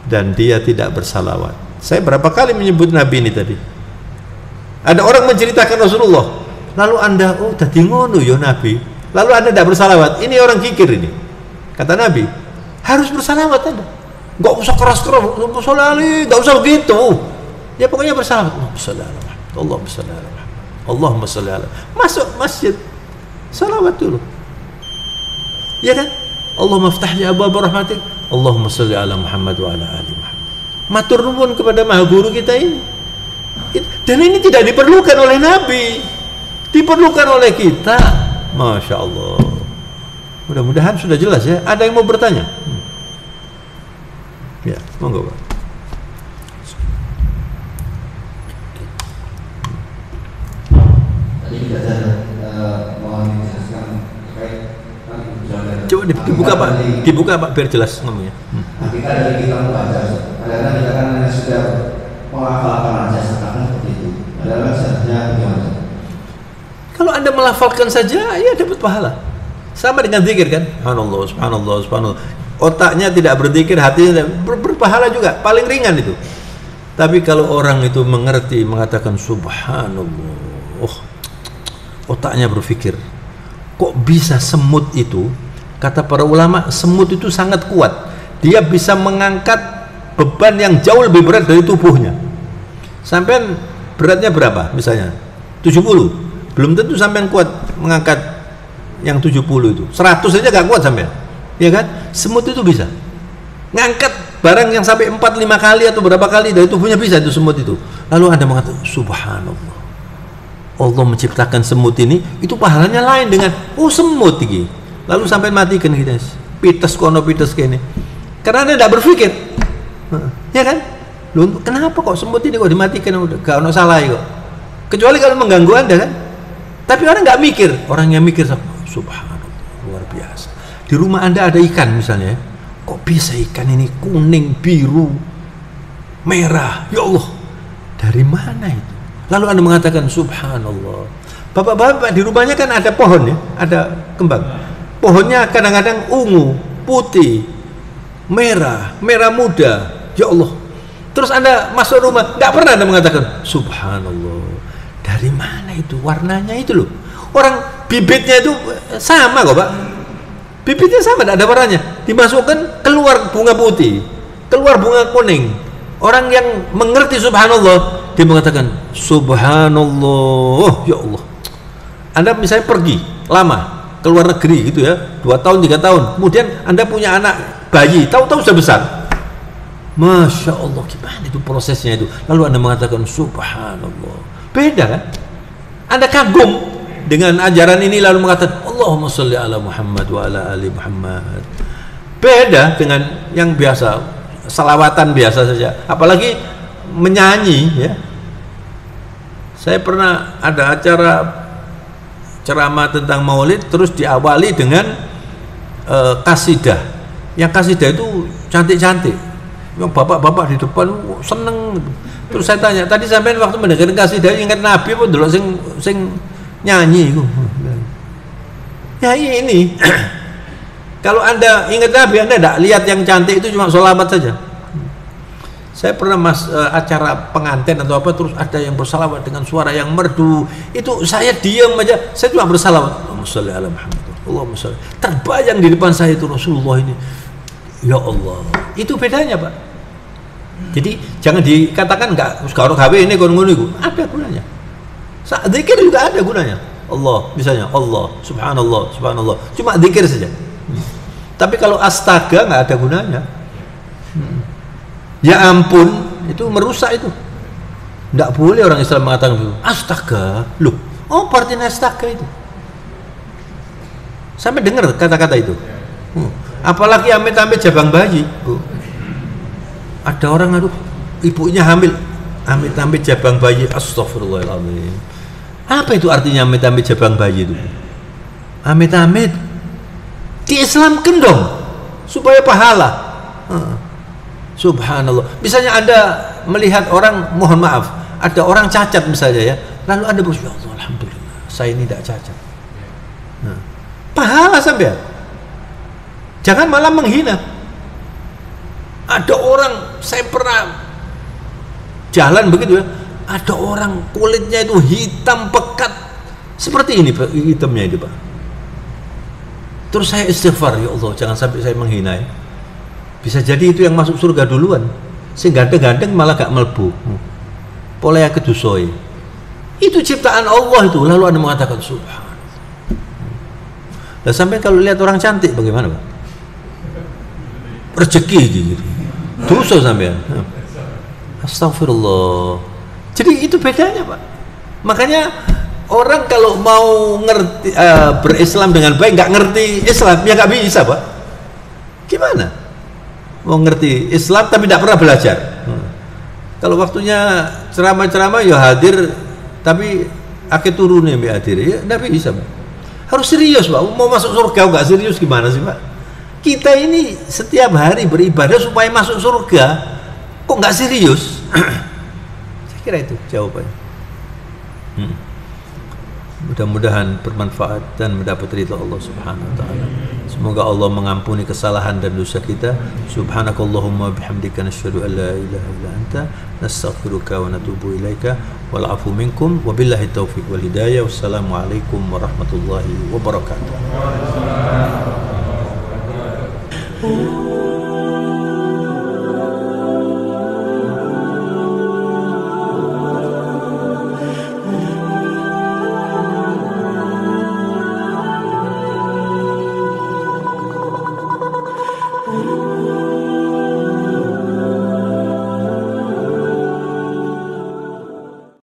dan dia tidak bersalawat. Saya berapa kali menyebut Nabi ini tadi. Ada orang menceritakan Rasulullah, lalu Anda, oh tadi ngono ya Nabi, lalu Anda tidak bersalawat. Ini orang kikir ini. Kata Nabi, harus bersalawat Anda. Enggak usah keras-keras, enggak usah begitu. Ya pokoknya bersalawat. Allahumma shalli ala Muhammad. Allahumma shalli ala. Masuk masjid, salawat dulu. Ya kan? Allahumma ftah li abwaab rahmatik. Allahumma shalli ala Muhammad wa ala ali Muhammad. Matur nuwun kepada Maha Guru kita ini. Dan ini tidak diperlukan oleh Nabi, diperlukan oleh kita. Masya Allah. Mudah-mudahan sudah jelas ya. Ada yang mau bertanya? Ya, monggo Pak. Coba dibuka Pak, dibuka Pak biar jelas ngomongnya. Kita dari kita membaca, kadang-kadang kita kan hanya sudah melafalkan aja seperti itu. Padahal seharusnya bagaimana? Kalau Anda melafalkan saja, ya dapat pahala. Sama dengan zikir kan? Subhanallah, subhanallah, subhanallah. Otaknya tidak berzikir, hatinya berpahala juga, paling ringan itu. Tapi kalau orang itu mengerti, mengatakan subhanallah, oh, otaknya berpikir, kok bisa semut itu? Kata para ulama, semut itu sangat kuat. Dia bisa mengangkat beban yang jauh lebih berat dari tubuhnya. Sampai beratnya berapa? Misalnya 70. Belum tentu sampai kuat mengangkat yang 70 itu. 100 saja gak kuat sampai. Ya kan? Semut itu bisa ngangkat barang yang sampai 4-5 kali atau berapa kali dari tubuhnya, bisa itu semut itu. Lalu Anda mengatakan subhanallah, Allah menciptakan semut ini, itu pahalanya lain dengan oh semut ini. Lalu sampai matikan kita, pites kono pites kene. Karena Anda tidak berpikir, ya kan? Loh, kenapa kok semut ini kok dimatikan? Udah gak ada salah kok. Kecuali kalau mengganggu Anda kan. Tapi orang nggak mikir, orang yang mikir subhanallah, luar biasa. Di rumah Anda ada ikan misalnya, kok bisa ikan ini kuning, biru, merah? Ya Allah, dari mana itu? Lalu Anda mengatakan subhanallah. Bapak-bapak di rumahnya kan ada pohon ya, ada kembang. Pohonnya kadang-kadang ungu, putih, merah, merah muda. Ya Allah. Terus Anda masuk rumah, nggak pernah Anda mengatakan subhanallah. Dari mana itu warnanya itu loh? Orang bibitnya itu sama kok Pak. Bibitnya sama, tidak ada warnanya. Dimasukkan, keluar bunga putih, keluar bunga kuning, Orang yang mengerti subhanallah, dia mengatakan subhanallah, ya Allah. Anda misalnya pergi lama ke luar negeri gitu ya, 2 tahun 3 tahun, kemudian Anda punya anak bayi, tahu-tahu sudah besar, Masya Allah, gimana itu prosesnya itu, lalu Anda mengatakan subhanallah, beda kan? Anda kagum dengan ajaran ini lalu mengatakan Allahumma sholli ala Muhammad wa ala ali Muhammad, beda dengan yang biasa, salawatan biasa saja, apalagi menyanyi ya. Saya pernah ada acara ceramah tentang maulid, terus diawali dengan kasidah. Yang kasidah itu cantik-cantik, yang bapak-bapak di depan seneng. Terus saya tanya, tadi sampai waktu mendengar kasidah ingat Nabi apa dulu sing nyanyi itu? Ya ini kalau Anda ingat Nabi, Anda tidak lihat yang cantik itu cuma sholawat saja. Saya pernah acara pengantin atau apa, terus ada yang bersalawat dengan suara yang merdu, itu saya diam aja, saya cuma bersalawat Allahumma sholli ala Muhammad, Allahumma sholli, terbayang di depan saya itu Rasulullah ini, ya Allah. Itu bedanya Pak. Jadi jangan dikatakan enggak kalau gawe ini ngono itu, ada gunanya. Zikir juga ada gunanya. Allah misalnya, Allah subhanallah, subhanallah, cuma zikir saja. Tapi kalau astaga nggak ada gunanya. Ya ampun, itu merusak itu. Tidak boleh orang Islam mengatakan itu. Astaga, loh, oh artinya astaga itu. Sampai dengar kata-kata itu. Apalagi amit-amit jabang bayi. Ada orang, aduh, ibunya hamil, amit-amit jabang bayi. Astagfirullahaladzim. Apa itu artinya amit-amit jabang bayi itu? Amit-amit diislamkan dong, supaya pahala. Subhanallah. Misalnya Anda melihat orang, mohon maaf, ada orang cacat misalnya ya, lalu Anda bersyukur, ya Allah, alhamdulillah, saya ini tidak cacat. Pahala sampai. Jangan malah menghina. Ada orang, saya pernah jalan begitu ya, ada orang kulitnya itu hitam pekat seperti ini hitamnya itu Pak. Terus saya istighfar, ya Allah, jangan sampai saya menghina ya. Bisa jadi itu yang masuk surga duluan, sehingga ganteng-ganteng malah gak melbu. Polaya kedusoi. Itu ciptaan Allah itu, lalu Anda mengatakan subhanallah. Nah, sampai kalau lihat orang cantik bagaimana Pak? Rezeki gitu. Dosa sampean. Astagfirullah. Jadi itu bedanya Pak. Makanya orang kalau mau ngerti berislam dengan baik, nggak ngerti Islam ya nggak bisa Pak. Gimana? Mau ngerti Islam tapi tidak pernah belajar. Kalau waktunya ceramah-ceramah ya hadir, tapi akhir turun ya hadir ya tidak bisa Pak. Harus serius Pak. Mau masuk surga nggak serius gimana sih Pak? Kita ini setiap hari beribadah supaya masuk surga, kok nggak serius? Saya kira itu jawabannya. Mudah-mudahan bermanfaat dan mendapat ridha Allah Subhanahu wa taala. Semoga Allah mengampuni kesalahan dan dosa kita. Subhanakallahumma bihamdika nasyhadu an la ilaha illa anta nastaghfiruka wa natubu ilaika wal afu minkum wa billahi taufiq wal hidayah. Wassalamu alaikum warahmatullahi wabarakatuh.